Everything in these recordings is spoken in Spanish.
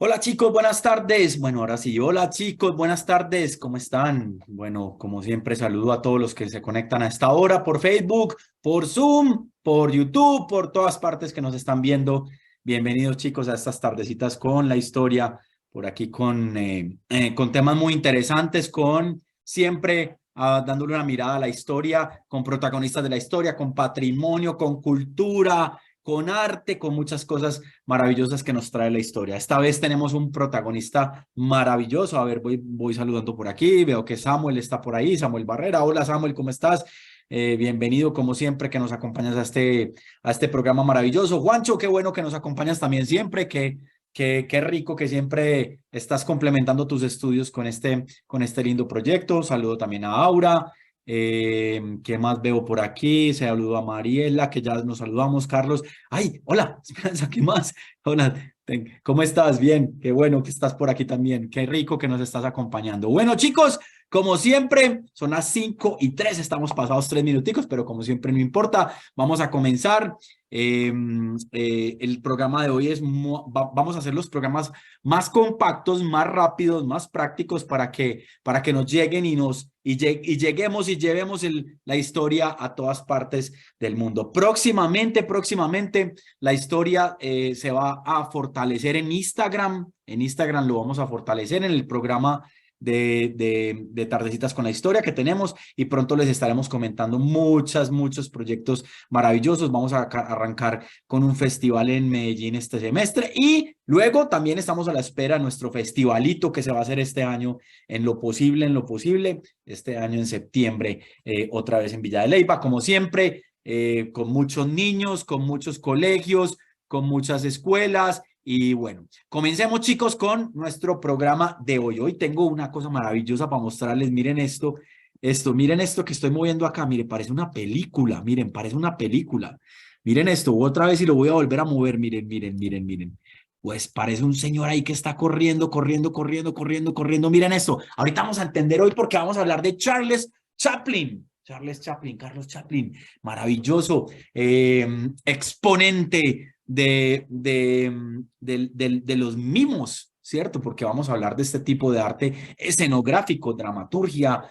Hola chicos, buenas tardes. Bueno, ahora sí, hola chicos, buenas tardes. ¿Cómo están? Bueno, como siempre, saludo a todos los que se conectan a esta hora por Facebook, por Zoom, por YouTube, por todas partes que nos están viendo. Bienvenidos chicos a estas tardecitas con la historia, por aquí con temas muy interesantes, con siempre dándole una mirada a la historia, con protagonistas de la historia, con patrimonio, con cultura, con arte, con muchas cosas maravillosas que nos trae la historia. Esta vez tenemos un protagonista maravilloso. A ver, voy saludando por aquí. Veo que Samuel está por ahí, Samuel Barrera. Hola Samuel, ¿cómo estás? Bienvenido como siempre que nos acompañas a este programa maravilloso. Juancho, qué bueno que nos acompañas también siempre, qué rico que siempre estás complementando tus estudios con este lindo proyecto. Saludo también a Aura. ¿Qué más veo por aquí? Se saludó a Mariela, que ya nos saludamos, Carlos. Ay, hola, Esperanza, ¿qué más? Hola, ¿cómo estás? Bien, qué bueno que estás por aquí también. Qué rico que nos estás acompañando. Bueno, chicos, como siempre, son las 5:03, estamos pasados 3 minuticos, pero como siempre no importa, vamos a comenzar. El programa de hoy vamos a hacer los programas más compactos, más rápidos, más prácticos para que nos lleguen y lleguemos y llevemos la historia a todas partes del mundo. Próximamente, la historia se va a fortalecer en Instagram. En Instagram lo vamos a fortalecer en el programa de Tardecitas con la Historia que tenemos y pronto les estaremos comentando muchos proyectos maravillosos. Vamos a arrancar con un festival en Medellín este semestre y luego también estamos a la espera de nuestro festivalito que se va a hacer este año en lo posible, este año en septiembre, otra vez en Villa de Leyva, como siempre, con muchos niños, con muchos colegios, con muchas escuelas. Y bueno, comencemos chicos con nuestro programa de hoy. Hoy tengo una cosa maravillosa para mostrarles. Miren miren esto que estoy moviendo acá. Miren, parece una película. Miren, parece una película. Miren esto, otra vez y lo voy a volver a mover. Miren. Pues parece un señor ahí que está corriendo. Miren esto. Ahorita vamos a entender hoy porque vamos a hablar de Charles Chaplin. Carlos Chaplin, maravilloso, exponente de los mimos, ¿cierto? Porque vamos a hablar de este tipo de arte escenográfico, dramaturgia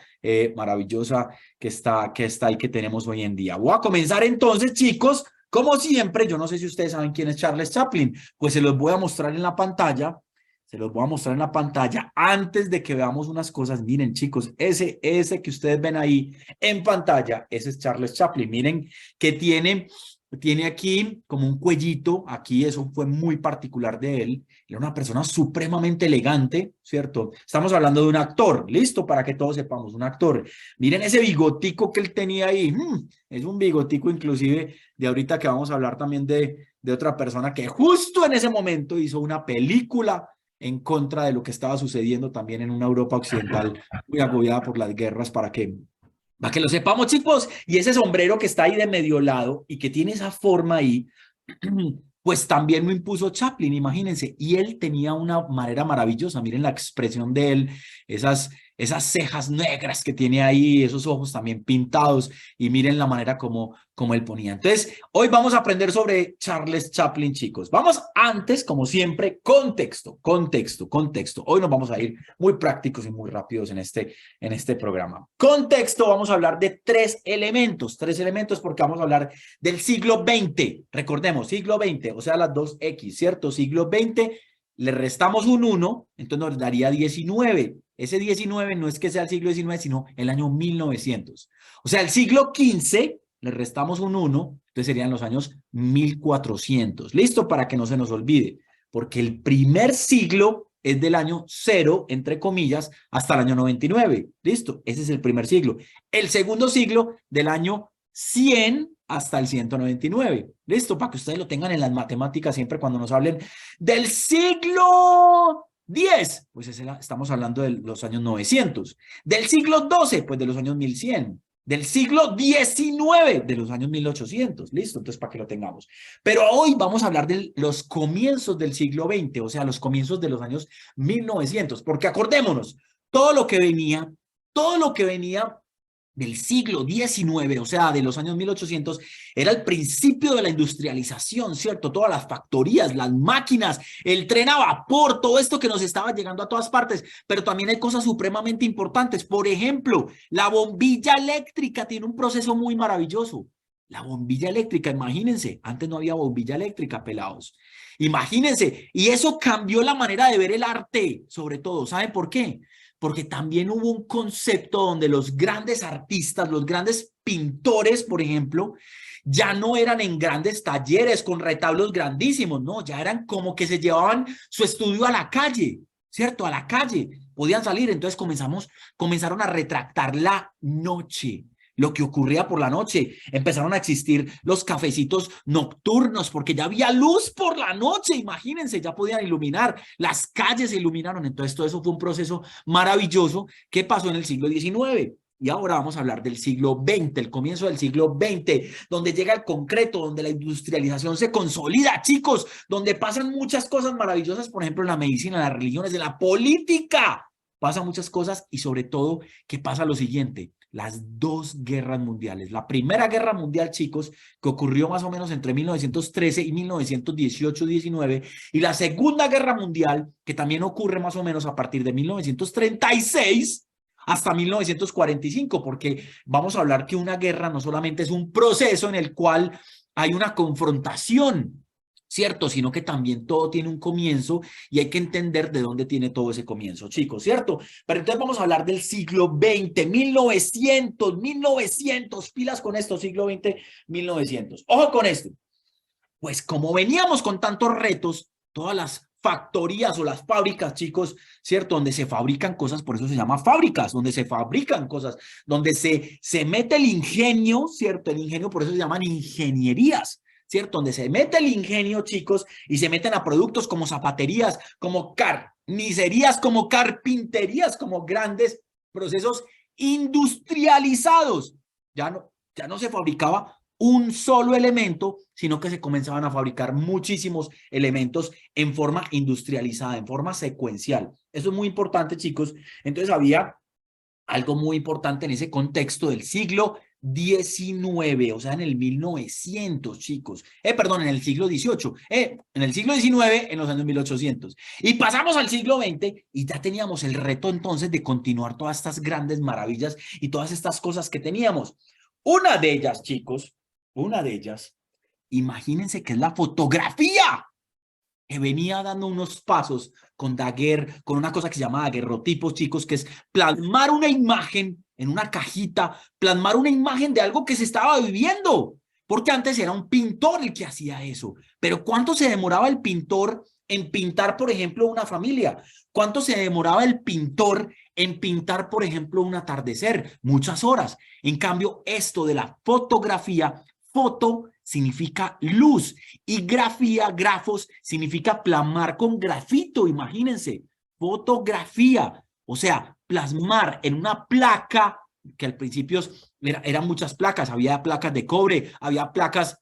maravillosa que está ahí, que tenemos hoy en día. Voy a comenzar entonces, chicos, como siempre. Yo no sé si ustedes saben quién es Charles Chaplin, pues se los voy a mostrar en la pantalla. Se los voy a mostrar en la pantalla antes de que veamos unas cosas. Miren, chicos, ese que ustedes ven ahí en pantalla, ese es Charles Chaplin. Miren que tiene aquí como un cuellito, aquí eso fue muy particular de él. Era una persona supremamente elegante, ¿cierto? Estamos hablando de un actor, listo, para que todos sepamos, un actor. Miren ese bigotico que él tenía ahí, es un bigotico inclusive de ahorita que vamos a hablar también de otra persona que justo en ese momento hizo una película en contra de lo que estaba sucediendo también en una Europa occidental muy agobiada por las guerras, para que lo sepamos, chicos. Y ese sombrero que está ahí de medio lado y que tiene esa forma ahí, pues también lo impuso Chaplin, imagínense. Y él tenía una manera maravillosa. Miren la expresión de él, esas cejas negras que tiene ahí, esos ojos también pintados. Y miren la manera como él ponía. Entonces, hoy vamos a aprender sobre Charles Chaplin, chicos. Vamos antes, como siempre, contexto. Hoy nos vamos a ir muy prácticos y muy rápidos en este programa. Contexto, vamos a hablar de tres elementos porque vamos a hablar del siglo XX. Recordemos, siglo XX, o sea, las dos X, ¿cierto? Siglo XX, le restamos un 1, entonces nos daría 19. Ese 19 no es que sea el siglo XIX, sino el año 1900. O sea, el siglo XV, le restamos un 1, entonces serían los años 1400. ¿Listo? Para que no se nos olvide, porque el primer siglo es del año 0, entre comillas, hasta el año 99. ¿Listo? Ese es el primer siglo. El segundo siglo del año 100 hasta el 199. ¿Listo? Para que ustedes lo tengan en las matemáticas siempre cuando nos hablen del siglo 10, pues estamos hablando de los años 900. Del siglo 12, pues de los años 1100. Del siglo 19, de los años 1800. ¿Listo? Entonces, para que lo tengamos. Pero hoy vamos a hablar de los comienzos del siglo XX, o sea, los comienzos de los años 1900. Porque acordémonos, todo lo que venía del siglo XIX, o sea, de los años 1800, era el principio de la industrialización, ¿cierto? Todas las factorías, las máquinas, el tren a vapor, todo esto que nos estaba llegando a todas partes, pero también hay cosas supremamente importantes. Por ejemplo, la bombilla eléctrica tiene un proceso muy maravilloso. La bombilla eléctrica, imagínense, antes no había bombilla eléctrica, pelados. Imagínense, y eso cambió la manera de ver el arte, sobre todo. ¿Saben por qué? Porque también hubo un concepto donde los grandes artistas, los grandes pintores, por ejemplo, ya no eran en grandes talleres con retablos grandísimos, no, ya eran como que se llevaban su estudio a la calle, ¿cierto? A la calle, podían salir, entonces comenzaron a retratar la noche, lo que ocurría por la noche. Empezaron a existir los cafecitos nocturnos porque ya había luz por la noche, imagínense, ya podían iluminar, las calles se iluminaron. Entonces todo eso fue un proceso maravilloso que pasó en el siglo XIX. Y ahora vamos a hablar del siglo XX, el comienzo del siglo XX, donde llega el concreto, donde la industrialización se consolida, chicos, donde pasan muchas cosas maravillosas, por ejemplo, en la medicina, en las religiones, en la política. Pasan muchas cosas y sobre todo que pasa lo siguiente, las dos guerras mundiales. La primera guerra mundial, chicos, que ocurrió más o menos entre 1913 y 1918-19, y la segunda guerra mundial, que también ocurre más o menos a partir de 1936 hasta 1945, porque vamos a hablar que una guerra no solamente es un proceso en el cual hay una confrontación, ¿cierto? Sino que también todo tiene un comienzo y hay que entender de dónde tiene todo ese comienzo, chicos, ¿cierto? Pero entonces vamos a hablar del siglo XX, 1900, pilas con esto, siglo XX, 1900. Ojo con esto. Pues como veníamos con tantos retos, todas las factorías o las fábricas, chicos, ¿cierto? Donde se fabrican cosas, por eso se llama fábricas, donde se fabrican cosas, donde se mete el ingenio, ¿cierto? El ingenio, por eso se llaman ingenierías, ¿cierto? Donde se mete el ingenio, chicos, y se meten a productos como zapaterías, como carnicerías, como carpinterías, como grandes procesos industrializados. Ya no se fabricaba un solo elemento, sino que se comenzaban a fabricar muchísimos elementos en forma industrializada, en forma secuencial. Eso es muy importante, chicos. Entonces había algo muy importante en ese contexto del siglo XIX, o sea, en el 1900, chicos. Perdón, en el siglo XVIII. En el siglo XIX, en los años 1800. Y pasamos al siglo XX y ya teníamos el reto entonces de continuar todas estas grandes maravillas y todas estas cosas que teníamos. Una de ellas, chicos, una de ellas, imagínense que es la fotografía, que venía dando unos pasos con Daguerre, con una cosa que se llama daguerrotipos, chicos, que es plasmar una imagen en una cajita, plasmar una imagen de algo que se estaba viviendo, porque antes era un pintor el que hacía eso. Pero ¿cuánto se demoraba el pintor en pintar, por ejemplo, una familia? ¿Cuánto se demoraba el pintor en pintar, por ejemplo, un atardecer? Muchas horas. En cambio, esto de la fotografía, foto significa luz y grafía, grafos, significa plasmar con grafito, imagínense, fotografía, o sea, plasmar en una placa, que al principio eran muchas placas, había placas de cobre, había placas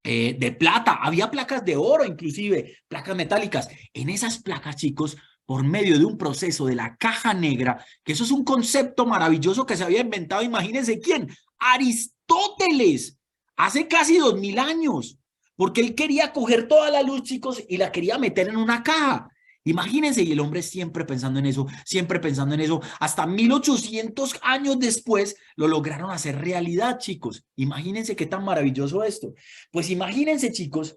de plata, había placas de oro inclusive, placas metálicas. En esas placas, chicos, por medio de un proceso de la caja negra, que eso es un concepto maravilloso que se había inventado, imagínense quién, Aristóteles, hace casi 2000 años, porque él quería coger toda la luz, chicos, y la quería meter en una caja. Imagínense, y el hombre siempre pensando en eso, siempre pensando en eso, hasta 1800 años después lo lograron hacer realidad, chicos. Imagínense qué tan maravilloso esto. Pues imagínense, chicos,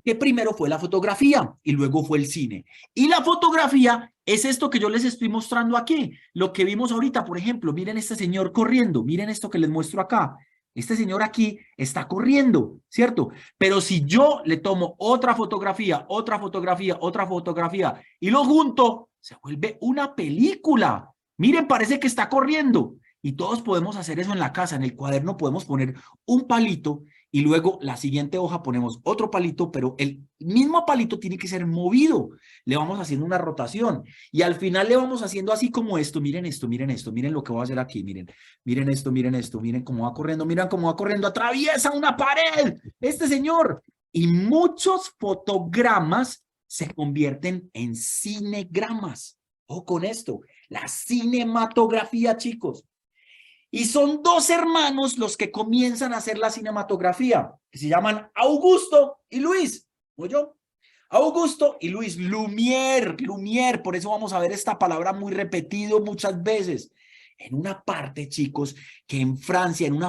que primero fue la fotografía y luego fue el cine. Y la fotografía es esto que yo les estoy mostrando aquí, lo que vimos ahorita, por ejemplo, miren este señor corriendo, miren esto que les muestro acá. Este señor aquí está corriendo, ¿cierto? Pero si yo le tomo otra fotografía, otra fotografía, otra fotografía y lo junto, se vuelve una película. Miren, parece que está corriendo. Y todos podemos hacer eso en la casa, en el cuaderno podemos poner un palito y luego la siguiente hoja ponemos otro palito, pero el mismo palito tiene que ser movido. Le vamos haciendo una rotación y al final le vamos haciendo así como esto. Miren esto, miren esto, miren lo que voy a hacer aquí. Miren, miren esto, miren cómo va corriendo, miren cómo va corriendo, atraviesa una pared, este señor. Y muchos fotogramas se convierten en cinegramas. Ojo con esto, la cinematografía, chicos. Y son dos hermanos los que comienzan a hacer la cinematografía, que se llaman Augusto y Luis. ¿O yo? Augusto y Luis Lumière, Lumière, por eso vamos a ver esta palabra muy repetido muchas veces. En una parte, chicos, que en Francia, en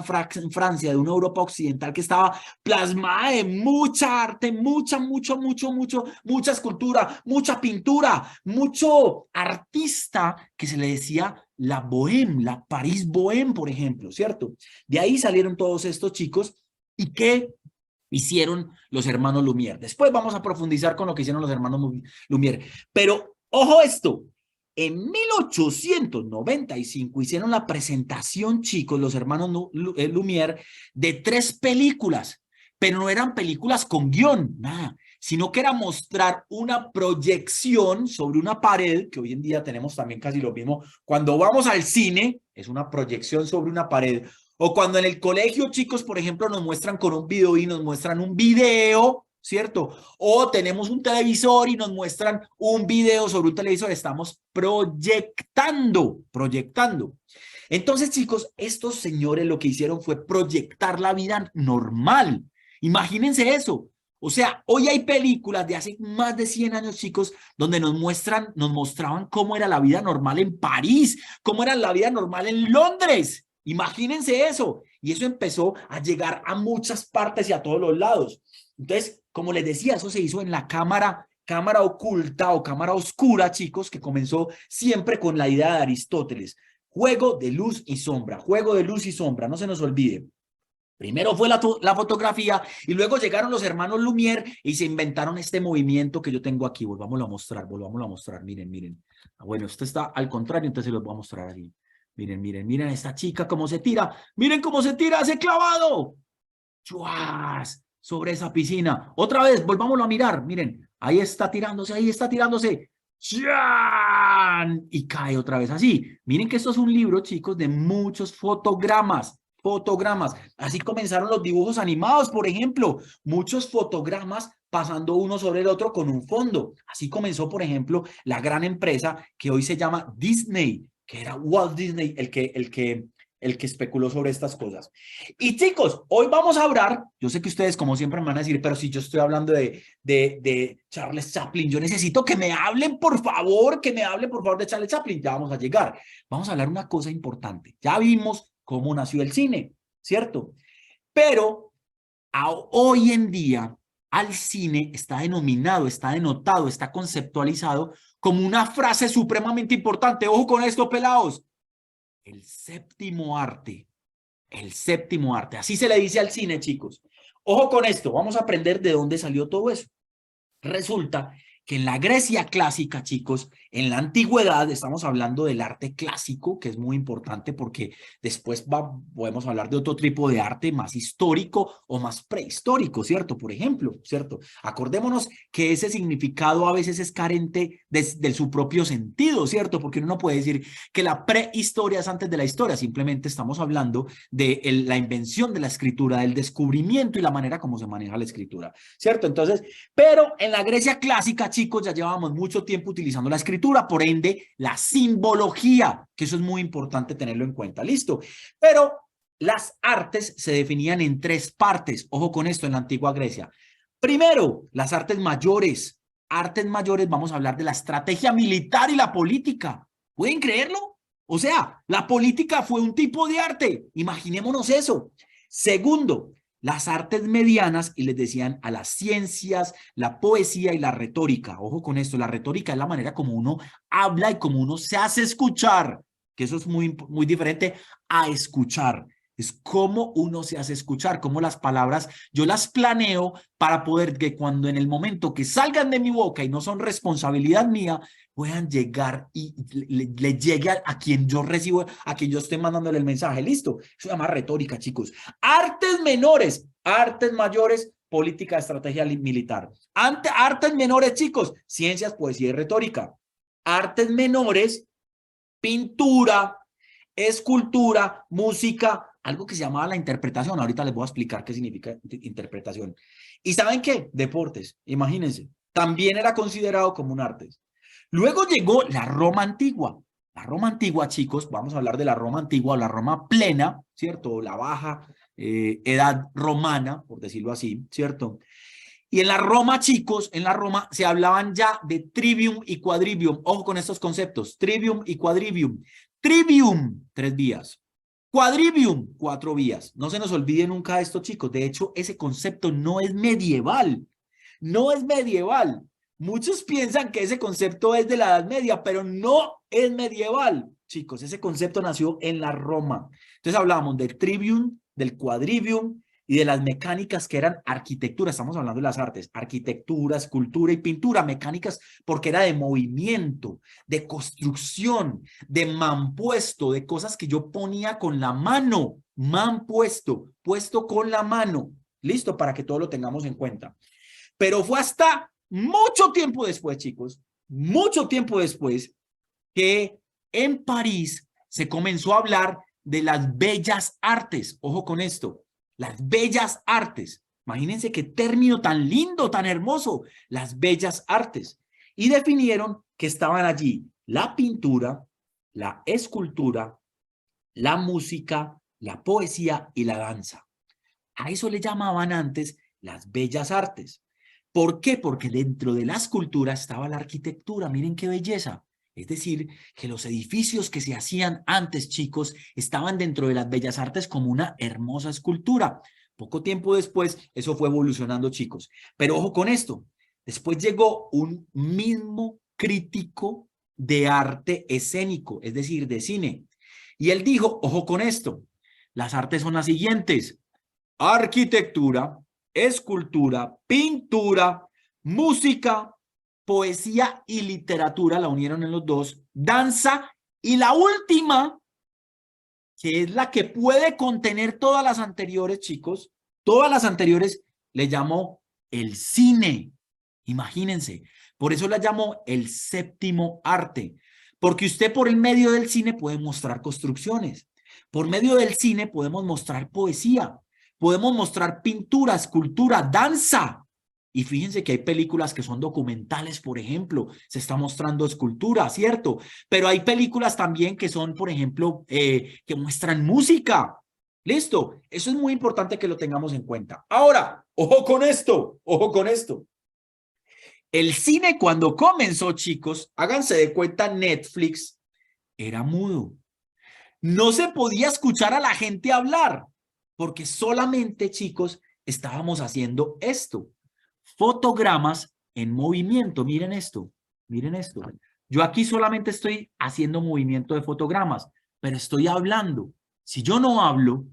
Francia de una Europa occidental que estaba plasmada de mucha arte, mucha escultura, mucha pintura, mucho artista que se le decía la Bohème, la París Bohème, por ejemplo, ¿cierto? De ahí salieron todos estos chicos y que hicieron los hermanos Lumière. Después vamos a profundizar con lo que hicieron los hermanos Lumière. Pero, ojo esto, en 1895 hicieron la presentación, chicos, los hermanos Lumière, de 3 películas, pero no eran películas con guión, nada, sino que era mostrar una proyección sobre una pared, que hoy en día tenemos también casi lo mismo. Cuando vamos al cine, es una proyección sobre una pared. O cuando en el colegio, chicos, por ejemplo, nos muestran con un video y nos muestran un video, ¿cierto? O tenemos un televisor y nos muestran un video sobre un televisor. Estamos proyectando. Entonces, chicos, estos señores lo que hicieron fue proyectar la vida normal. Imagínense eso. O sea, hoy hay películas de hace más de 100 años, chicos, donde nos mostraban cómo era la vida normal en París, cómo era la vida normal en Londres. Imagínense eso. Y eso empezó a llegar a muchas partes y a todos los lados. Entonces, como les decía, eso se hizo en la cámara oculta o cámara oscura, chicos, que comenzó siempre con la idea de Aristóteles. Juego de luz y sombra, no se nos olvide. Primero fue la fotografía y luego llegaron los hermanos Lumière y se inventaron este movimiento que yo tengo aquí. Volvámoslo a mostrar. Miren. Bueno, esto está al contrario, entonces los voy a mostrar así. Miren a esta chica cómo se tira. Miren cómo se tira ese clavado. ¡Chuas! Sobre esa piscina. Otra vez, volvámoslo a mirar. Miren, ahí está tirándose. ¡Chan! Y cae otra vez así. Miren que esto es un libro, chicos, de muchos fotogramas. Así comenzaron los dibujos animados, por ejemplo. Muchos fotogramas pasando uno sobre el otro con un fondo. Así comenzó, por ejemplo, la gran empresa que hoy se llama Disney, que era Walt Disney el que especuló sobre estas cosas. Y chicos, hoy vamos a hablar, yo sé que ustedes como siempre me van a decir, pero si yo estoy hablando de Charles Chaplin, yo necesito que me hablen por favor de Charles Chaplin, ya vamos a llegar. Vamos a hablar una cosa importante, ya vimos cómo nació el cine, ¿cierto? Pero hoy en día al cine está denominado, está denotado, está conceptualizado como una frase supremamente importante. Ojo con esto, pelados. El séptimo arte. Así se le dice al cine, chicos. Ojo con esto. Vamos a aprender de dónde salió todo eso. Resulta que en la Grecia clásica, chicos, en la antigüedad, estamos hablando del arte clásico, que es muy importante porque después podemos hablar de otro tipo de arte más histórico o más prehistórico, ¿cierto? Por ejemplo, ¿cierto? Acordémonos que ese significado a veces es carente de su propio sentido, ¿cierto? Porque uno no puede decir que la prehistoria es antes de la historia, simplemente estamos hablando de la invención de la escritura, del descubrimiento y la manera como se maneja la escritura, ¿cierto? Entonces, pero en la Grecia clásica, chicos, ya llevábamos mucho tiempo utilizando la escritura, por ende, la simbología, que eso es muy importante tenerlo en cuenta, ¿listo? Pero las artes se definían en 3 partes, ojo con esto, en la antigua Grecia. Primero, las artes mayores. Artes mayores, vamos a hablar de la estrategia militar y la política. ¿Pueden creerlo? O sea, la política fue un tipo de arte, imaginémonos eso. Segundo, las artes medianas, y les decían a las ciencias, la poesía y la retórica. Ojo con esto, la retórica es la manera como uno habla y como uno se hace escuchar, que eso es muy diferente a escuchar. Es cómo uno se hace escuchar, cómo las palabras yo las planeo para poder que cuando en el momento que salgan de mi boca y no son responsabilidad mía, puedan llegar y le llegue a quien yo recibo, a quien yo esté mandándole el mensaje. ¿Listo? Eso se llama retórica, chicos. Artes menores, artes mayores, política, estrategia militar. Artes menores, chicos, ciencias, poesía y retórica. Artes menores, pintura, escultura, música, algo que se llamaba la interpretación. Ahorita les voy a explicar qué significa interpretación. ¿Y saben qué? Deportes, imagínense. También era considerado como un arte. Luego llegó la Roma antigua. La Roma antigua, chicos, vamos a hablar de la Roma antigua o la Roma plena, ¿cierto? La baja edad romana, por decirlo así, ¿cierto? Y en la Roma, chicos, en la Roma se hablaban ya de trivium y quadrivium. Ojo con estos conceptos, trivium y quadrivium. Trivium, 3 vías. Quadrivium, 4 vías. No se nos olvide nunca esto, chicos. De hecho, ese concepto no es medieval. No es medieval. Muchos piensan que ese concepto es de la Edad Media, pero no es medieval, chicos. Ese concepto nació en la Roma. Entonces hablábamos del trivium, del quadrivium y de las mecánicas que eran arquitectura. Estamos hablando de las artes, arquitectura, escultura y pintura, mecánicas porque era de movimiento, de construcción, de mampuesto, de cosas que yo ponía con la mano, mampuesto, puesto con la mano. Listo, para que todo lo tengamos en cuenta. Pero fue hasta mucho tiempo después, chicos, mucho tiempo después, que en París se comenzó a hablar de las bellas artes. Ojo con esto, las bellas artes. Imagínense qué término tan lindo, tan hermoso, las bellas artes. Y definieron que estaban allí la pintura, la escultura, la música, la poesía y la danza. A eso le llamaban antes las bellas artes. ¿Por qué? Porque dentro de la escultura estaba la arquitectura. Miren qué belleza. Es decir, que los edificios que se hacían antes, chicos, estaban dentro de las bellas artes como una hermosa escultura. Poco tiempo después, eso fue evolucionando, chicos. Pero ojo con esto. Después llegó un mismo crítico de arte escénico, es decir, de cine. Y él dijo, ojo con esto, las artes son las siguientes: arquitectura, escultura, pintura, música, poesía y literatura, la unieron en los dos, danza, y la última, que es la que puede contener todas las anteriores, chicos, todas las anteriores, le llamó el cine. Imagínense, por eso la llamó el séptimo arte, porque usted por el medio del cine puede mostrar construcciones, por medio del cine podemos mostrar poesía, podemos mostrar pintura, escultura, danza. Y fíjense que hay películas que son documentales, por ejemplo, se está mostrando escultura, ¿cierto? Pero hay películas también que son, por ejemplo, que muestran música. ¿Listo? Eso es muy importante que lo tengamos en cuenta. Ahora, ojo con esto, ojo con esto. El cine cuando comenzó, chicos, háganse de cuenta, Netflix era mudo. No se podía escuchar a la gente hablar, porque solamente, chicos, estábamos haciendo esto. Fotogramas en movimiento. Miren esto, miren esto. Yo aquí solamente estoy haciendo movimiento de fotogramas, pero estoy hablando. Si yo no hablo,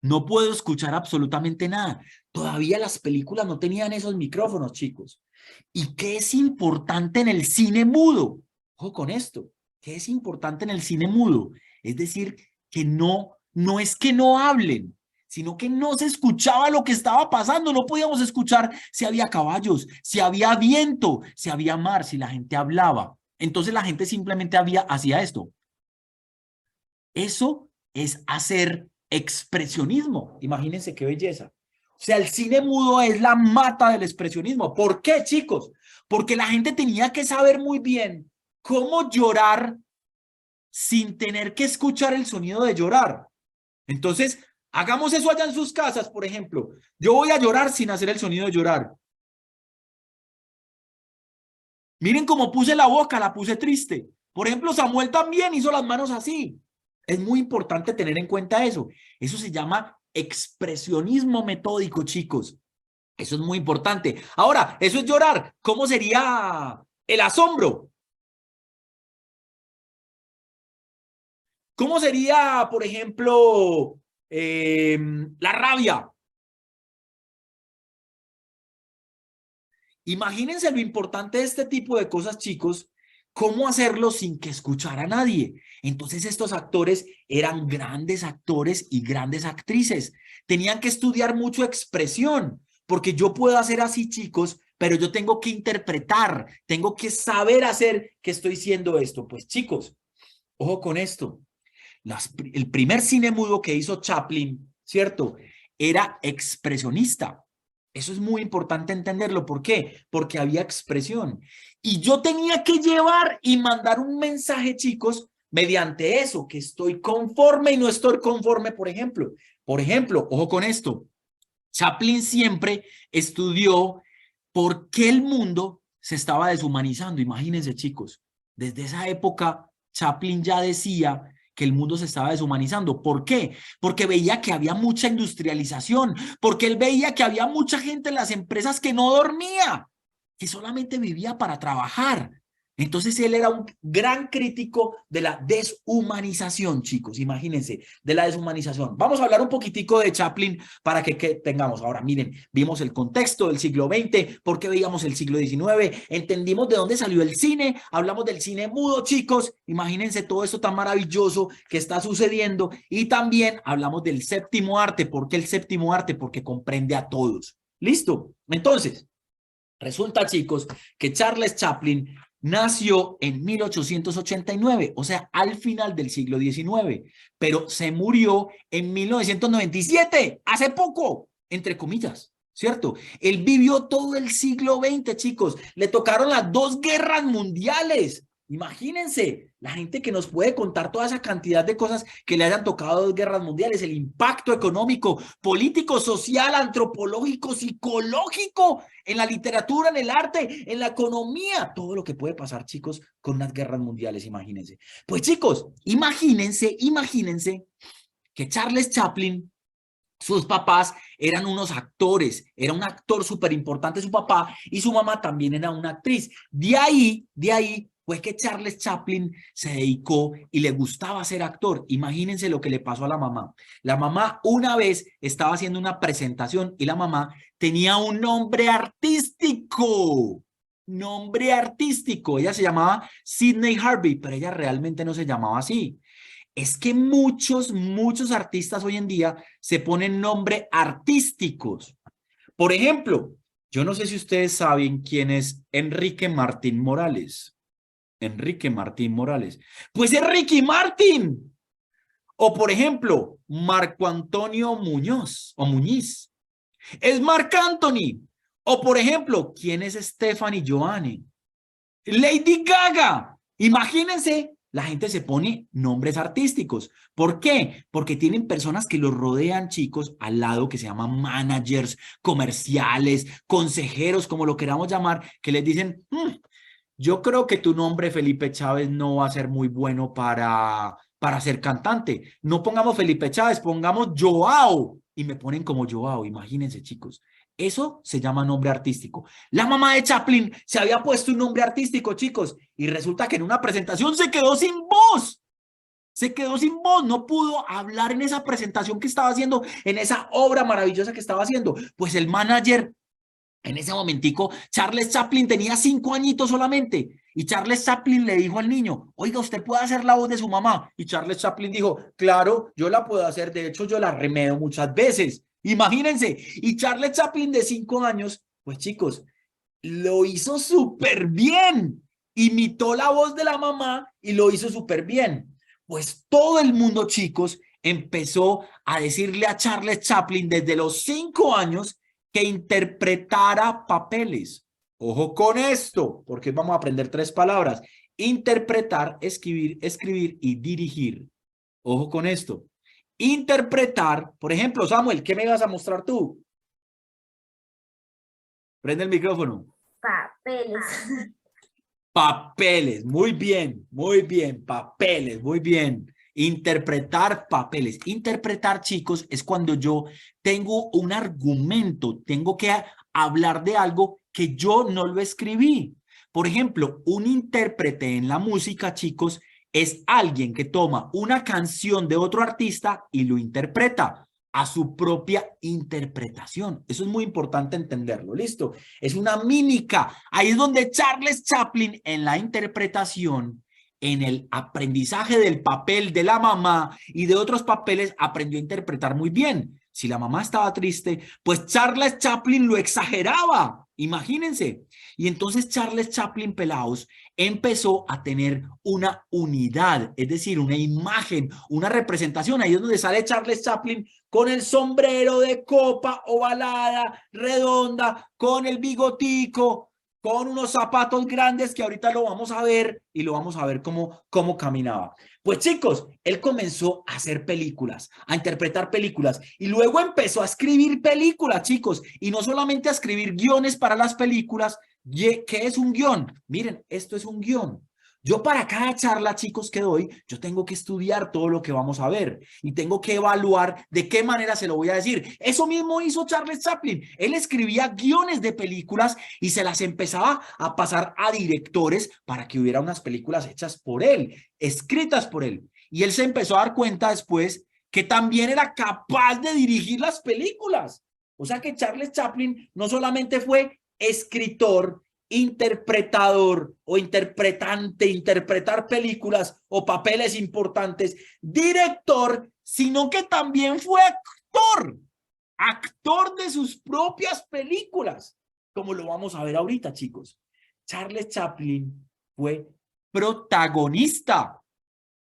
no puedo escuchar absolutamente nada. Todavía las películas no tenían esos micrófonos, chicos. ¿Y qué es importante en el cine mudo? Ojo con esto. ¿Qué es importante en el cine mudo? Es decir, que no es que no hablen, sino que no se escuchaba lo que estaba pasando. No podíamos escuchar si había caballos, si había viento, si había mar, si la gente hablaba. Entonces la gente simplemente hacía esto. Eso es hacer expresionismo. Imagínense qué belleza. O sea, el cine mudo es la mata del expresionismo. ¿Por qué, chicos? Porque la gente tenía que saber muy bien cómo llorar sin tener que escuchar el sonido de llorar. Entonces, hagamos eso allá en sus casas, por ejemplo. Yo voy a llorar sin hacer el sonido de llorar. Miren cómo puse la boca, la puse triste. Por ejemplo, Samuel también hizo las manos así. Es muy importante tener en cuenta eso. Eso se llama expresionismo metódico, chicos. Eso es muy importante. Ahora, eso es llorar. ¿Cómo sería el asombro? ¿Cómo sería, por ejemplo, la rabia? Imagínense lo importante de este tipo de cosas, chicos, cómo hacerlo sin que escuchara a nadie. Entonces estos actores eran grandes actores y grandes actrices. Tenían que estudiar mucho expresión, porque yo puedo hacer así, chicos, pero yo tengo que interpretar, tengo que saber hacer que estoy siendo esto. Pues chicos, ojo con esto. El primer cine mudo que hizo Chaplin, ¿cierto? Era expresionista. Eso es muy importante entenderlo. ¿Por qué? Porque había expresión. Y yo tenía que llevar y mandar un mensaje, chicos, mediante eso, que estoy conforme y no estoy conforme, por ejemplo. Por ejemplo, ojo con esto. Chaplin siempre estudió por qué el mundo se estaba deshumanizando. Imagínense, chicos, desde esa época Chaplin ya decía que el mundo se estaba deshumanizando. ¿Por qué? Porque veía que había mucha industrialización, porque él veía que había mucha gente en las empresas que no dormía, que solamente vivía para trabajar. Entonces él era un gran crítico de la deshumanización, chicos, imagínense, de la deshumanización. Vamos a hablar un poquitico de Chaplin para que tengamos. Ahora, miren, vimos el contexto del siglo XX, por qué veíamos el siglo XIX, entendimos de dónde salió el cine, hablamos del cine mudo, chicos, imagínense todo esto tan maravilloso que está sucediendo, y también hablamos del séptimo arte. ¿Por qué el séptimo arte? Porque comprende a todos. ¿Listo? Entonces, resulta, chicos, que Charles Chaplin nació en 1889, o sea, al final del siglo XIX, pero se murió en 1997, hace poco, entre comillas, ¿cierto? Él vivió todo el siglo XX, chicos, le tocaron las dos guerras mundiales. Imagínense, la gente que nos puede contar toda esa cantidad de cosas que le hayan tocado dos guerras mundiales, el impacto económico, político, social, antropológico, psicológico, en la literatura, en el arte, en la economía, todo lo que puede pasar, chicos, con unas guerras mundiales, imagínense. Pues, chicos, imagínense que Charles Chaplin, sus papás eran unos actores, era un actor súper importante su papá y su mamá también era una actriz. De ahí fue que Charles Chaplin se dedicó y le gustaba ser actor. Imagínense lo que le pasó a la mamá. La mamá una vez estaba haciendo una presentación y la mamá tenía un nombre artístico. Nombre artístico. Ella se llamaba Sidney Harvey, pero ella realmente no se llamaba así. Es que muchos artistas hoy en día se ponen nombre artísticos. Por ejemplo, yo no sé si ustedes saben quién es Enrique Martín Morales. Enrique Martín Morales. Pues es Ricky Martin. O por ejemplo, Marco Antonio Muñoz o Muñiz. Es Marc Anthony. O por ejemplo, ¿quién es Stephanie Joanne? Lady Gaga. Imagínense, la gente se pone nombres artísticos. ¿Por qué? Porque tienen personas que los rodean, chicos, al lado, que se llaman managers, comerciales, consejeros, como lo queramos llamar, que les dicen, yo creo que tu nombre, Felipe Chávez, no va a ser muy bueno para ser cantante. No pongamos Felipe Chávez, pongamos Joao. Y me ponen como Joao, imagínense, chicos. Eso se llama nombre artístico. La mamá de Chaplin se había puesto un nombre artístico, chicos, y resulta que en una presentación se quedó sin voz. Se quedó sin voz, no pudo hablar en esa presentación que estaba haciendo, en esa obra maravillosa que estaba haciendo. Pues el manager, en ese momentico, Charles Chaplin tenía 5 añitos solamente. Y Charles Chaplin le dijo al niño, oiga, ¿usted puede hacer la voz de su mamá? Y Charles Chaplin dijo, claro, yo la puedo hacer. De hecho, yo la remedo muchas veces. Imagínense. Y Charles Chaplin de 5 años, pues chicos, lo hizo súper bien. Imitó la voz de la mamá y lo hizo súper bien. Pues todo el mundo, chicos, empezó a decirle a Charles Chaplin desde los 5 años que interpretara papeles. Ojo con esto, porque vamos a aprender 3 palabras. Interpretar, escribir y dirigir. Ojo con esto. Interpretar, por ejemplo, Samuel, ¿qué me vas a mostrar tú? Prende el micrófono. Papeles. Papeles, muy bien, papeles, muy bien. Interpretar papeles. Interpretar, chicos, es cuando yo tengo un argumento, tengo que hablar de algo que yo no lo escribí. Por ejemplo, un intérprete en la música, chicos, es alguien que toma una canción de otro artista y lo interpreta a su propia interpretación. Eso es muy importante entenderlo, ¿listo? Es una mímica. Ahí es donde Charles Chaplin en la interpretación, en el aprendizaje del papel de la mamá y de otros papeles, aprendió a interpretar muy bien. Si la mamá estaba triste, pues Charles Chaplin lo exageraba. Imagínense. Y entonces Charles Chaplin, pelados, empezó a tener una unidad, es decir, una imagen, una representación. Ahí es donde sale Charles Chaplin con el sombrero de copa ovalada, redonda, con el bigotico, con unos zapatos grandes que ahorita lo vamos a ver y lo vamos a ver cómo caminaba. Pues chicos, él comenzó a hacer películas, a interpretar películas y luego empezó a escribir películas, chicos, y no solamente a escribir guiones para las películas. ¿Qué es un guión? Miren, esto es un guión. Yo para cada charla, chicos, que doy, yo tengo que estudiar todo lo que vamos a ver y tengo que evaluar de qué manera se lo voy a decir. Eso mismo hizo Charles Chaplin. Él escribía guiones de películas y se las empezaba a pasar a directores para que hubiera unas películas hechas por él, escritas por él. Y él se empezó a dar cuenta después que también era capaz de dirigir las películas. O sea que Charles Chaplin no solamente fue escritor, interpretador o interpretante, interpretar películas o papeles importantes, director, sino que también fue actor de sus propias películas, como lo vamos a ver ahorita, chicos. Charles Chaplin fue protagonista.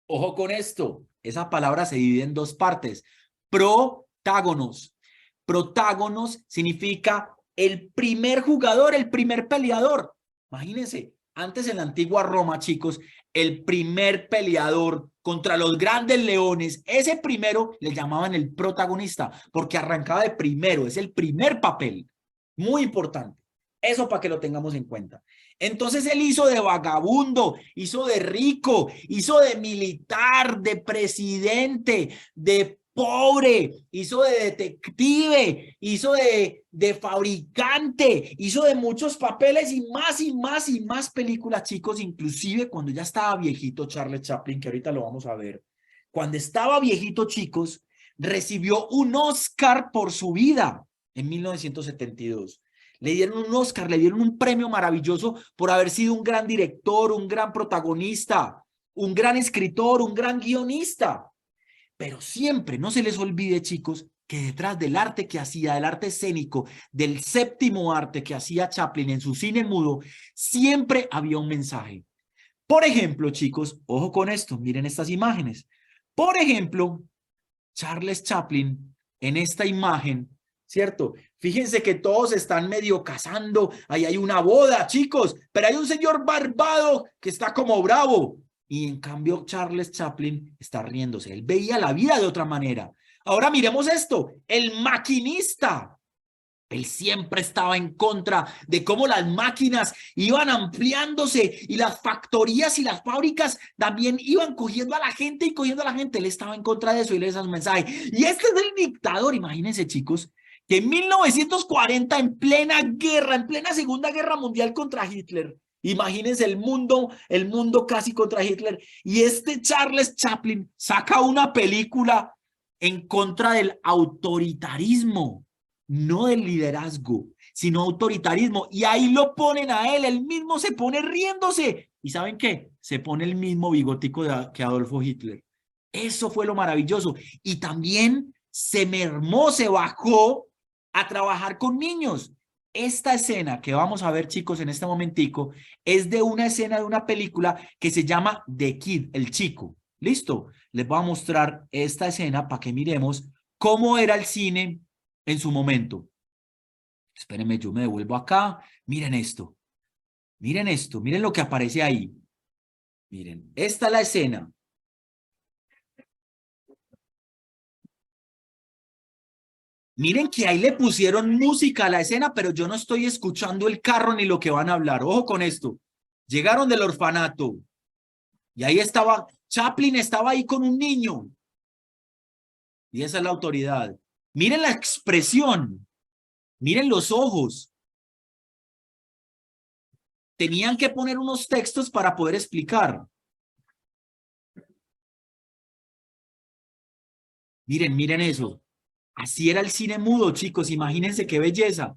Ojo con esto, esa palabra se divide en dos partes. Protágonos. Protágonos significa el primer jugador, el primer peleador. Imagínense, antes en la antigua Roma, chicos, el primer peleador contra los grandes leones, ese primero le llamaban el protagonista, porque arrancaba de primero, es el primer papel. Muy importante. Eso para que lo tengamos en cuenta. Entonces él hizo de vagabundo, hizo de rico, hizo de militar, de presidente, de pobre, hizo de detective, hizo de fabricante, hizo de muchos papeles y más y más y más películas, chicos, inclusive cuando ya estaba viejito Charles Chaplin, que ahorita lo vamos a ver, cuando estaba viejito, chicos, recibió un Oscar por su vida en 1972. Le dieron un Oscar, le dieron un premio maravilloso por haber sido un gran director, un gran protagonista, un gran escritor, un gran guionista. Pero siempre, no se les olvide, chicos, que detrás del arte que hacía, del arte escénico, del séptimo arte que hacía Chaplin en su cine mudo, siempre había un mensaje. Por ejemplo, chicos, ojo con esto, miren estas imágenes. Por ejemplo, Charles Chaplin en esta imagen, ¿cierto? Fíjense que todos están medio casando, ahí hay una boda, chicos, pero hay un señor barbado que está como bravo. Y en cambio Charles Chaplin está riéndose, él veía la vida de otra manera. Ahora miremos esto, el maquinista. Él siempre estaba en contra de cómo las máquinas iban ampliándose y las factorías y las fábricas también iban cogiendo a la gente y cogiendo a la gente. Él estaba en contra de eso y le da un mensaje. Y este es el dictador, imagínense, chicos, que en 1940, en plena guerra, en plena Segunda Guerra Mundial contra Hitler, imagínense el mundo casi contra Hitler, y este Charles Chaplin saca una película en contra del autoritarismo, no del liderazgo, sino autoritarismo. Y ahí lo ponen a él mismo se pone riéndose. ¿Y saben qué? Se pone el mismo bigotico que Adolfo Hitler. Eso fue lo maravilloso. Y también se mermó, se bajó a trabajar con niños. Esta escena que vamos a ver, chicos, en este momentico, es de una escena de una película que se llama The Kid, el chico. ¿Listo? Les voy a mostrar esta escena para que miremos cómo era el cine en su momento. Espérenme, yo me devuelvo acá. Miren esto. Miren esto. Miren lo que aparece ahí. Miren, esta es la escena. Miren que ahí le pusieron música a la escena, pero yo no estoy escuchando el carro ni lo que van a hablar. Ojo con esto. Llegaron del orfanato y ahí estaba, Chaplin estaba ahí con un niño. Y esa es la autoridad. Miren la expresión. Miren los ojos. Tenían que poner unos textos para poder explicar. Miren, miren eso. Así era el cine mudo, chicos. Imagínense qué belleza.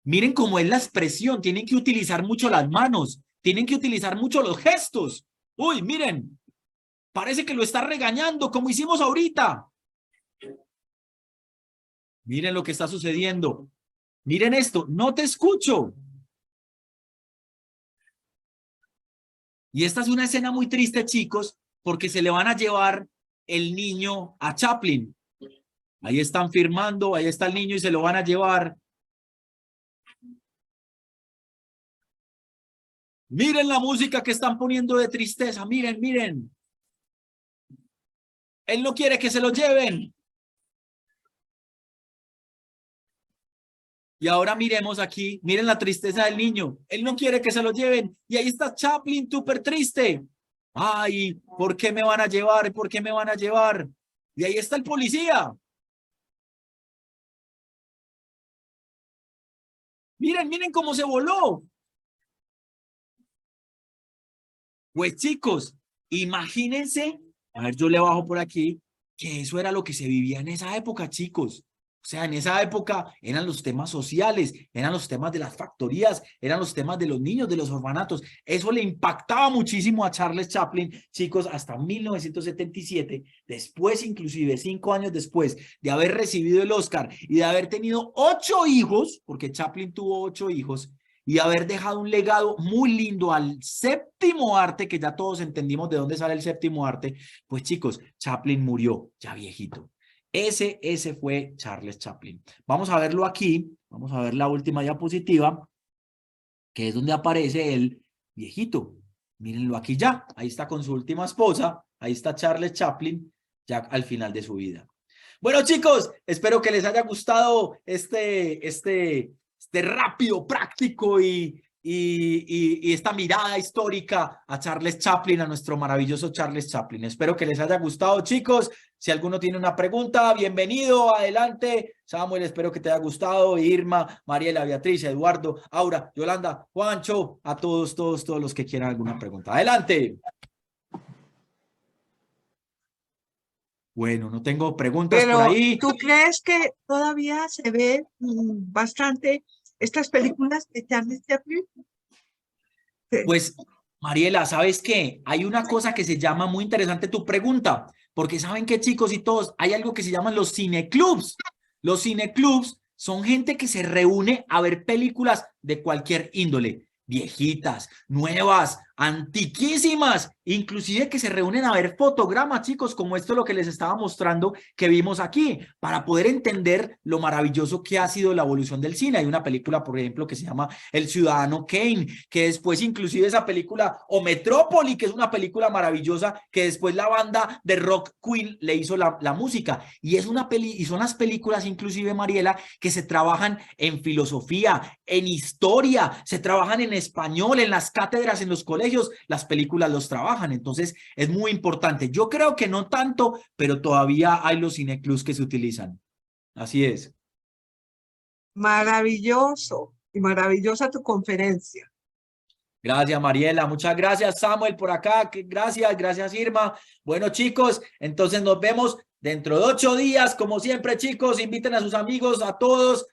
Miren cómo es la expresión. Tienen que utilizar mucho las manos. Tienen que utilizar mucho los gestos. Uy, miren. Parece que lo está regañando, como hicimos ahorita. Miren lo que está sucediendo. Miren esto. No te escucho. Y esta es una escena muy triste, chicos, porque se le van a llevar el niño a Chaplin. Ahí están firmando, ahí está el niño y se lo van a llevar. Miren la música que están poniendo de tristeza, miren, miren. Él no quiere que se lo lleven. Y ahora miremos aquí, miren la tristeza del niño. Él no quiere que se lo lleven. Y ahí está Chaplin, súper triste. Ay, ¿por qué me van a llevar? ¿Por qué me van a llevar? Y ahí está el policía. Miren, miren cómo se voló. Pues chicos, imagínense, a ver, yo le bajo por aquí, que eso era lo que se vivía en esa época, chicos. O sea, en esa época eran los temas sociales, eran los temas de las factorías, eran los temas de los niños, de los orfanatos. Eso le impactaba muchísimo a Charles Chaplin, chicos, hasta 1977, después inclusive 5 años después de haber recibido el Oscar y de haber tenido 8 hijos, porque Chaplin tuvo 8 hijos, y haber dejado un legado muy lindo al séptimo arte, que ya todos entendimos de dónde sale el séptimo arte. Pues chicos, Chaplin murió ya viejito. Ese fue Charles Chaplin. Vamos a verlo aquí, vamos a ver la última diapositiva, que es donde aparece el viejito. Mírenlo aquí ya, ahí está con su última esposa, ahí está Charles Chaplin, ya al final de su vida. Bueno chicos, espero que les haya gustado este rápido, práctico y esta mirada histórica a Charles Chaplin, a nuestro maravilloso Charles Chaplin. Espero que les haya gustado, chicos. Si alguno tiene una pregunta, bienvenido, adelante. Samuel, espero que te haya gustado. Irma, Mariela, Beatriz, Eduardo, Aura, Yolanda, Juancho, a todos los que quieran alguna pregunta. Adelante. Bueno, no tengo preguntas por Pero, ahí. ¿tú crees que todavía se ve bastante estas películas de Charles Chaplin? Pues, Mariela, ¿sabes qué? Hay una cosa que se llama muy interesante tu pregunta, porque saben que chicos y todos, hay algo que se llaman los cineclubs. Los cineclubs son gente que se reúne a ver películas de cualquier índole, viejitas, nuevas, antiquísimas, inclusive que se reúnen a ver fotogramas, chicos, como esto es lo que les estaba mostrando que vimos aquí, para poder entender lo maravilloso que ha sido la evolución del cine. Hay una película, por ejemplo, que se llama El Ciudadano Kane, que después inclusive esa película, o Metrópoli, que es una película maravillosa, que después la banda de rock Queen le hizo la música, y es una y son las películas inclusive, Mariela, que se trabajan en filosofía, en historia, se trabajan en español, en las cátedras, en los colegios, las películas los trabajan. Entonces es muy importante. Yo creo que no tanto, pero todavía hay los cineclubs que se utilizan. Así es. Maravilloso y maravillosa tu conferencia. Gracias, Mariela. Muchas gracias, Samuel, por acá. Gracias, gracias, Irma. Bueno, chicos, entonces nos vemos dentro de 8 días. Como siempre, chicos, inviten a sus amigos, a todos,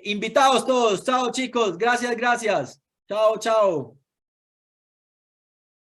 invitados todos. Chao, chicos. Gracias, gracias. Chao, chao.